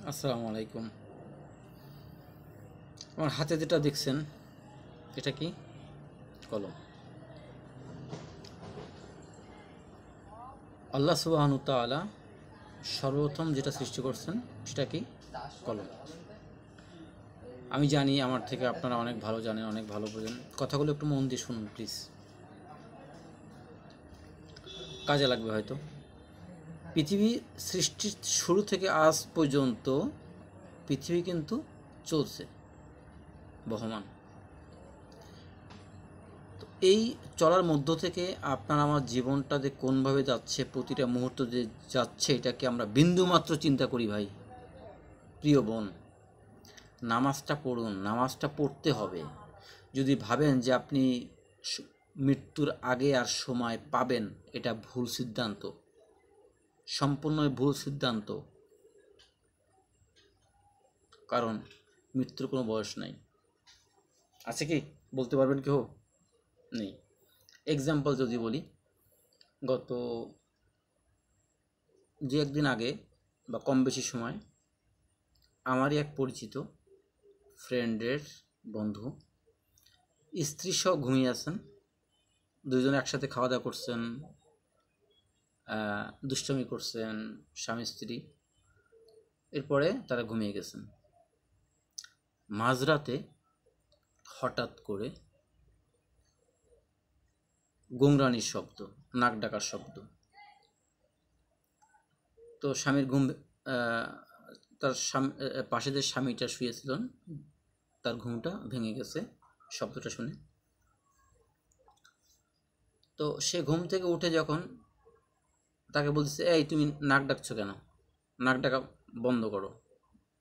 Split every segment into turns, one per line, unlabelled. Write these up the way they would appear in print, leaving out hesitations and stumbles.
আসসালামু আলাইকুম। আমার হাতে যেটা দেখছেন এটা কি? কলম। আল্লাহ সুবহানাহু ওয়া তাআলা সর্বপ্রথম যেটা সৃষ্টি করছেন সেটা কি? কলম। আমি জানি আমার থেকে আপনারা অনেক ভালো জানেন, অনেক ভালো বোঝেন। কথাগুলো একটু মন দিয়ে শুনুন প্লিজ, কাজে লাগবে হয়তো। পৃথিবী সৃষ্টির শুরু থেকে আজ পর্যন্ত পৃথিবী কিন্তু চলছে, বহমান। এই চলার মধ্য থেকে আপনার আমার জীবনটা যে কোনভাবে যাচ্ছে, প্রতিটা মুহূর্ত যে যাচ্ছে, এটাকে আমরা বিন্দুমাত্র চিন্তা করি ভাই। প্রিয় বোন, নামাজটা পড়ুন, নামাজটা পড়তে হবে। যদি ভাবেন যে আপনি মৃত্যুর আগে আর সময় পাবেন, এটা ভুল সিদ্ধান্ত, সম্পূর্ণই ভুল সিদ্ধান্ত। কারণ মৃত্যুর কোনো বয়স নাই। আছে কি? বলতে পারবেন কেউ? নেই। এক্সাম্পল যদি বলি, গত দু একদিন আগে বা কম বেশি সময় আমারই এক পরিচিত ফ্রেন্ডের বন্ধু স্ত্রী সহ ঘুমিয়ে আছেন। দুজনে একসাথে খাওয়া দাওয়া করছেন, দুষ্টমি করছেন স্বামী স্ত্রী। এরপরে তারা ঘুমিয়ে গেছেন। মাঝরাতে হঠাৎ করে গোংরানির শব্দ, নাক ডাকার শব্দ। তো স্বামীর ঘুম, তার পাশে যে স্বামীটা শুয়েছিলেন তার ঘুমটা ভেঙে গেছে শব্দটা শুনে। তো সে ঘুম থেকে উঠে যখন তাকে বলতেছে, এই তুমি নাক ডাকছো কেন, নাক ডাকা বন্ধ করো।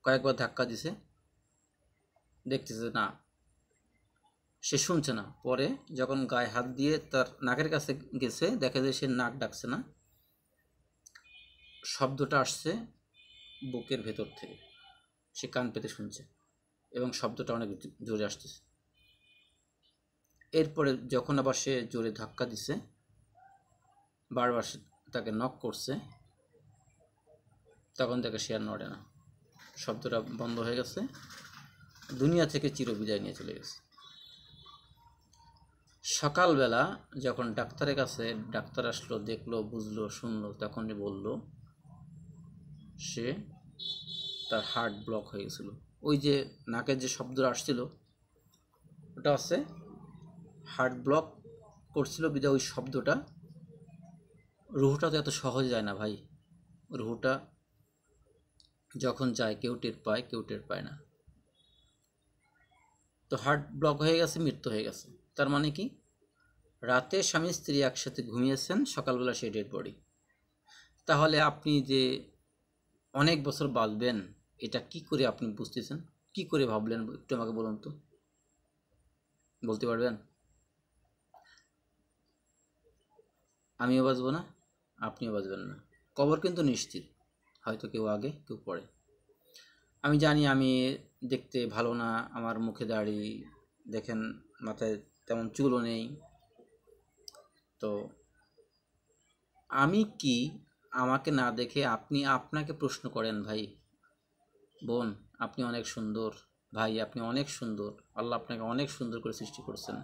কয়েকবার ধাক্কা দিছে, দেখতেছে না, সে শুনছে না। পরে যখন গায়ে হাত দিয়ে তার নাকের কাছে গেছে, দেখে যে সে নাক ডাকছে না, শব্দটা আসছে বুকের ভেতর থেকে। সে কান পেতে শুনছে এবং শব্দটা অনেক জোরে আসতেছে। এরপরে যখন আবার সে জোরে ধাক্কা দিছে, বারবার তাকে নক করছে, তখন তাকে সে আর নড়ে না, শব্দটা বন্ধ হয়ে গেছে, দুনিয়া থেকে চিরবিদায় নিয়ে চলে গেছে। সকালবেলা যখন ডাক্তারের কাছে ডাক্তার আসলো, দেখলো, বুঝলো, শুনলো, তখনই বলল সে তার হার্ট ব্লক হয়ে গেছিল। ওই যে নাকের যে শব্দ আসছিল ওটা আছে হার্ট ব্লক করছিল বিধায় ওই শব্দটা। রুহটা তো এত সহজে যায় না ভাই। রুহটা যখন যায় কেউ টের পায়, কেউ টের পায় না। তো হার্ট ব্লক হয়ে গেছে, মৃত্যু হয়ে গেছে। তার মানে কি? রাতে স্বামী স্ত্রী একসাথে ঘুমিয়েছেন, সকালবেলা সেই ডেড বডি। তাহলে আপনি যে অনেক বছর বাঁচবেন, এটা কি করে আপনি বুঝতেছেন? কি করে ভাবলেন একটু আমাকে বলুন তো, বলতে পারবেন? আমিও বাঁচবো না, আপনিও বাঁচবেন না। কবর কিন্তু নিশ্চিত, হয়তো কেউ আগে কেউ পরে। আমি জানি আমি দেখতে ভালো না, আমার মুখে দাড়ি দেখেন, মাথায় তেমন চুলও নেই। তো আমি কি, আমাকে না দেখে আপনি আপনাকে প্রশ্ন করেন ভাই। বোন, আপনি অনেক সুন্দর। ভাই, আপনি অনেক সুন্দর। আল্লাহ আপনাকে অনেক সুন্দর করে সৃষ্টি করছেন।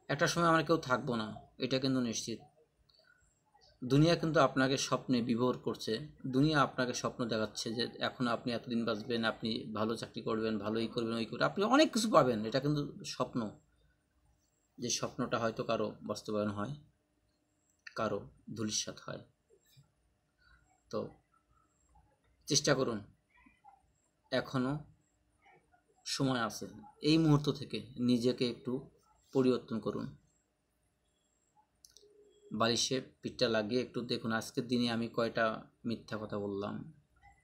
একটা সময় আমরা কেউ থাকবো না, এটা কিন্তু নিশ্চিত। দুনিয়া কিন্তু আপনাকে স্বপ্নে বিভোর করছে। দুনিয়া আপনাকে স্বপ্ন দেখাচ্ছে যে এখন আপনি এতদিন বাঁচবেন, আপনি ভালো চাকরি করবেন, ভালোই করবেন, ওই করবেন, আপনি অনেক কিছু পাবেন। এটা কিন্তু স্বপ্ন। যে স্বপ্নটা হয়তো কারো বাস্তবায়ন হয়, কারো ধূলিসাৎ হয়। তো চেষ্টা করুন, এখনও সময় আছে। এই মুহূর্ত থেকে নিজেকে একটু পরিবর্তন করুন। বালিশে পিঠটা লাগিয়ে একটু দেখুন আজকের দিনে আমি কয়টা মিথ্যা কথা বললাম,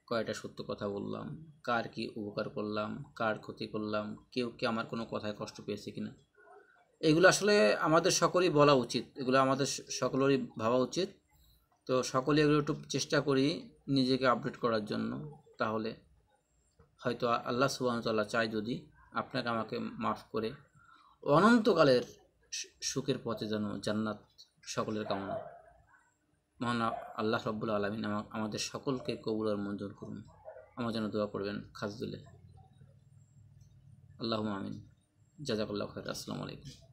কয়টা সত্য কথা বললাম, কার কি উপকার করলাম, কার ক্ষতি করলাম, কেউ কি আমার কোনো কথায় কষ্ট পেয়েছে কিনা। এগুলো আসলে আমাদের সকলেই বলা উচিত, এগুলো আমাদের সকলেরই ভাবা উচিত। তো সকলে এগুলো একটু চেষ্টা করি নিজেকে আপডেট করার জন্য। তাহলে হয়তো আল্লাহ সুবহানাহু ওয়া তাআলা চায় যদি আপনাকে আমাকে মাফ করে অনন্তকালের সুখের পথে যেন জান্নাত সকলের কামনা। মহান আল্লাহ রব্বুল আলামিন আমাদের সকলকে কবুল আর মঞ্জুর করুন। আমার জন্য দোয়া করবেন খাস দিলে। আল্লাহুম্মা আমিন। জাযাকাল্লাহু খাইর। আসসালামু আলাইকুম।